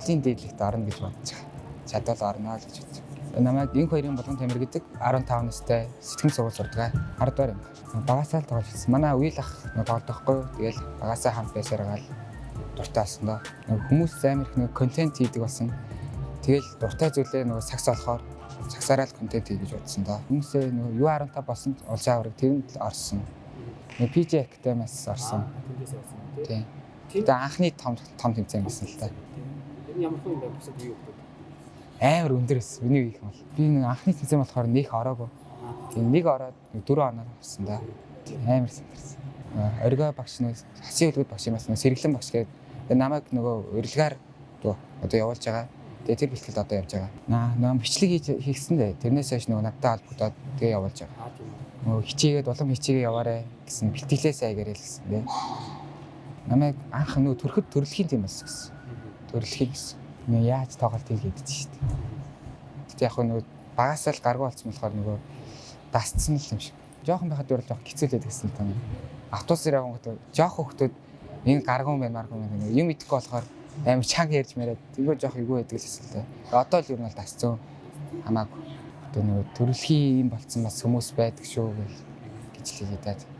Монголын дээдлэгт орно гэж бодож байгаа. Чадвал орно л гэж бодож байгаа. Намайг энэ хоёрын болгон тамир гэдэг 15 настай сэтгэн сургууль сурдаг 10 дугаар юм. Багасаа л тоглож ирсэн. Манай үйл ах тоглохгүй. Тэгэл багасаа хамт байсараа л дуртай болсон доо. Хүмүүс амар их контент хийдэг болсон. Тэгэл дуртай зүйлээ сакс олохоор саксаараа л контент хий гэж бодсон доо. Хүмүүсээ юу 15 болсон олж авраг тэрэнд л орсон. PJ Academy-аас орсон. Тийм. Тэгээд анхны том тэмцээн гэсэн л та. Энэ ямар хүн юм бэ? Бусад юу вэ? Амар өндөрс миний их юм бол. Би нэг анхны тэмцээн болохоор нэг ороогүй. Тийм нэг ороод 4 оноор авсан да. Амар сэнтэрсэн. Оргой багш нэг хасын хөлгөд багш юмас сэргэлэн багш гэдэг намайг нөгөө урилгаар одоо явуулж байгаа. Тэгээ тэр бэлтгэлд одоо явж байгаа. Наа бичлэг хийсэн дээ. Тэрнээс хойш нөгөө надтай холбогдоод тэгээ явуулж байгаа. Нөгөө хичээгээд улам хичээгээ яваарэ гэсэн бэлтгэлээ сайгаарэ л гэсэн дээ. Намайг анх нөгөө төрөхөд төрлөхийн тийм бас гэсэн. Төрлөхийн гэсэн. Нөгөө яаж тоглолт хийгээд шүү дээ. Тэгтээ яг нөгөө багасаа л гаргуу болсон болохоор нөгөө дасцсан л юм шиг. Жохон байхад бол жоох хэцүүлээд гэсэн л тань. Автобусаар явгонгод жоох хөхтөд энэ гаргуун байна маргуун байна юм идэхгүй болохоор амар чанга ярьж мэрээд тэгвэл жоох эйгүү байдаг л хэсэлтэй. Одоо л ер нь бол дасцсан хамаагүй. Одоо нөгөө төрөлхийн юм болцсон бас хүмүүс байдаг шүү гэж л хэлээд.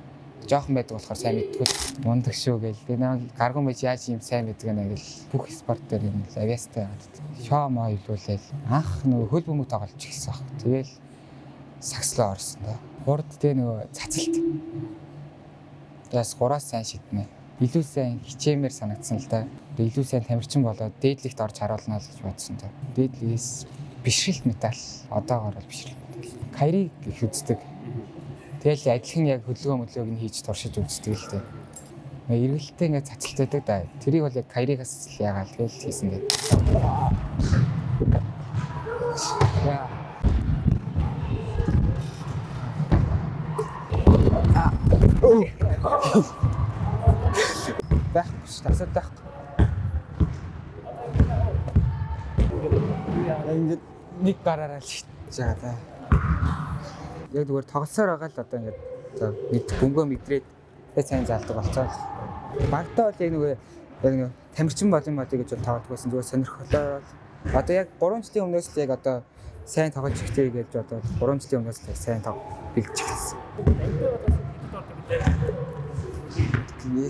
Жохон байдаг болохоор сайн мэдгүй мундаг шүү гээл. Тэгээ нэг гаргуун байж яаж юм сайн мэддэг нэ гэл бүх спорт дээр юм л авиастай гадаг. Шоо моо илүүлээл анх нөгөө хөл бөмбөг тоглож эхэлсэн баг. Тэгэл сакслоо орсон да. Урд тэ нөгөө цацалт. Тэгээс 3-аас сайн шиднэ. Илүү сайн хичээмээр санагдсан л да. Илүү сайн тамирчин болоод дээдлэгт орж харуулна л гэж бодсон да. Дээдлэгээс бишрэлт медаль одоогоор л бишрэлт медаль. Кайриг их үздэг. Тэгэл адилхан яг хөдөлгөөн нь хийж туршиж үздэг л дээ. Эргэлтээ ингээд цацалт байдаг да. Тэрийг бол яг кайригаас л ягаал гээл хийсэн дээ. Яа. Бах, тасаад байх. Ингээд нэг гараараа л хийж байгаа да. Яг зүгээр тоглосоор байгаа л одоо ингээд мэд бөмбөө мэдрээд сайн залдаг болцоо. Багтаа бол яг нэг тамирчин болон модыг гэж тавдаг байсан. Зүгээр сонирхолтой. Одоо яг 3 жилийн өмнөөс л яг одоо сайн тоглож ихтэй гэж одоо 3 жилийн өмнөөс л сайн бэлдэж эхэлсэн.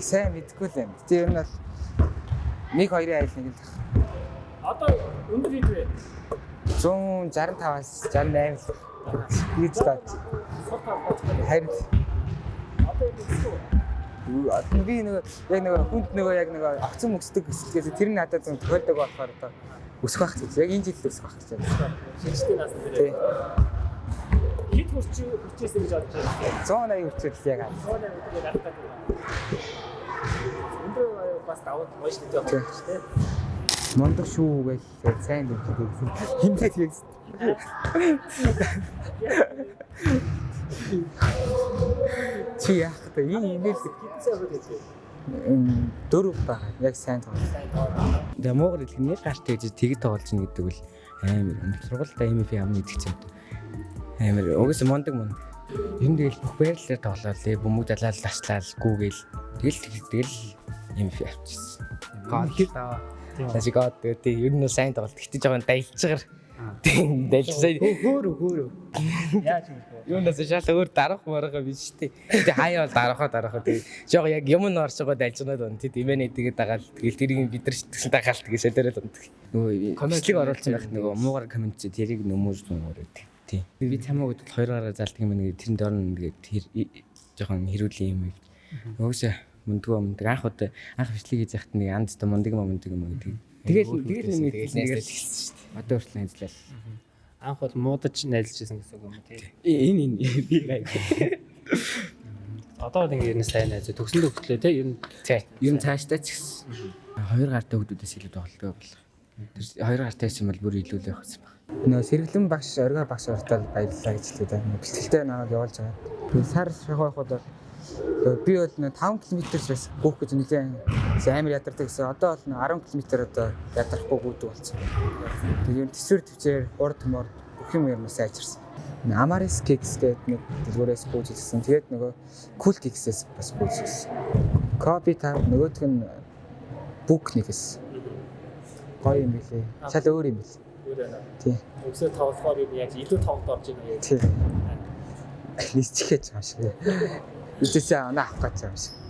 Сайн мэдгүй л юм. Тэр нь бол 1-2 айл нэг л тах. Одоо өндөр хийдвэ? 165-аас 68 л. Ийж таач. Харин одоо би яг хүнд яг огцон мөсдөг гэсэлээс тэр нь надад зөв тохиолдог болохоор одоо өсөх байх гэж. Яг энэ жилд өсөх байх гэж байна. Шинжтэй нас дээр. Хэд хүрчээсэн гэж бодож байна? 180 хүрчээл яг аа. 180 яг алдаад байна. Өндөр бас даваад гоёш гэдэг юм байна шүү дээ. Мондох шүү гэж сайн дэмждэг гэсэн. Хинтээ тэгсэн. Чи яах вэ? Энэ имэйл хэдэн сая гэдэг. 4 баг яг сайн тоглосон. Тэгээ Монгол хэлний гаштай гэж тэгэд тоглож ийн гэдэг бол амар сургуультай MF амны идэх юм. Амар угсаа мондаг. Энд тэгэл бүх байрлалаар тоглоолээ. Бөмбөг далаал таслал гүүгээл тэгэл MF авчихсан. Гол Тасигад тэгээ ер нь сайн тоглолт. Гэтэ жоохон дайлцгаар. Тийм дайлцаа. Хөөр. Яаж юм бэ? Юунаас шал өөр дарах маргаа биш тий. Тэгээ хаяа бол дарахаа тэгээ. Жоо яг юм нь орж байгаа дайлцганаад байна. Тий имэнэ тэгээд дагаал. Тэгэл тэрийг бид нар шитгсэн дагаал тэгээ шалаараа л ундаг. Нөгөө комментиг оруулсан байх нөгөө муугар коммент чи тэрийг нөмөж нөмөрөд. Тий. Би цамаагүй бол 2 гараа залдаг юм нэг тэрэн доор нь тэгээд жоохон хэрүүлийн юм. Өөөсөө мундгүй анх бичлэг хийж яхад нэг анд та мундаг юм гэдэг. Тэгэл найзлал хэлсэн шүү дээ. Одоо хүртэл найзлал. Анх бол муудаж найзлжсэн гэсэн үг юм тий. Энэ би гайгүй. Одоо бол ингэ сайн найз төгсөндөө хөтлөө тий ер нь. Ер нь цаашдаа ч гэсэн. 2 гартай хүмүүсээс илүү тоглодог бол. Тэр 2 гартай юм бол бүр илүү л байх юм байна. Нөө сэргэлэн багш оргой багш уртал баярлалаа гэж хэлээ. Бэлтгэлтэй намайг явуулж байгаа. Тэгээ сар шахахад бол би бол 5 км-с бас гүөх гэж нэгэн амар ядардаг гэсэн. Одоо бол 10 км одоо ядарахгүй гүйдэг болсон. Тэгээ төсвөр төвчээр урд мор бүх юм юмас сайжирсан. Amaris Kicks гэдэг нэг дэлгүүрээс бүүжсэн. Тэгээд нөгөө Cool Kicks-ээс бас бүүжсэн. Copy tab нөгөөх нь Book нэгээс. Гоё юм билээ. Шал өөр юм бил. Өөр байна. Тий. Өсөө тоглохоор юу яаж илүү тоглолт орж ийн юм. Тий. Нисчихэж байгаа шиг. Үдээсээ оноо авах гэж байгаа юм шиг.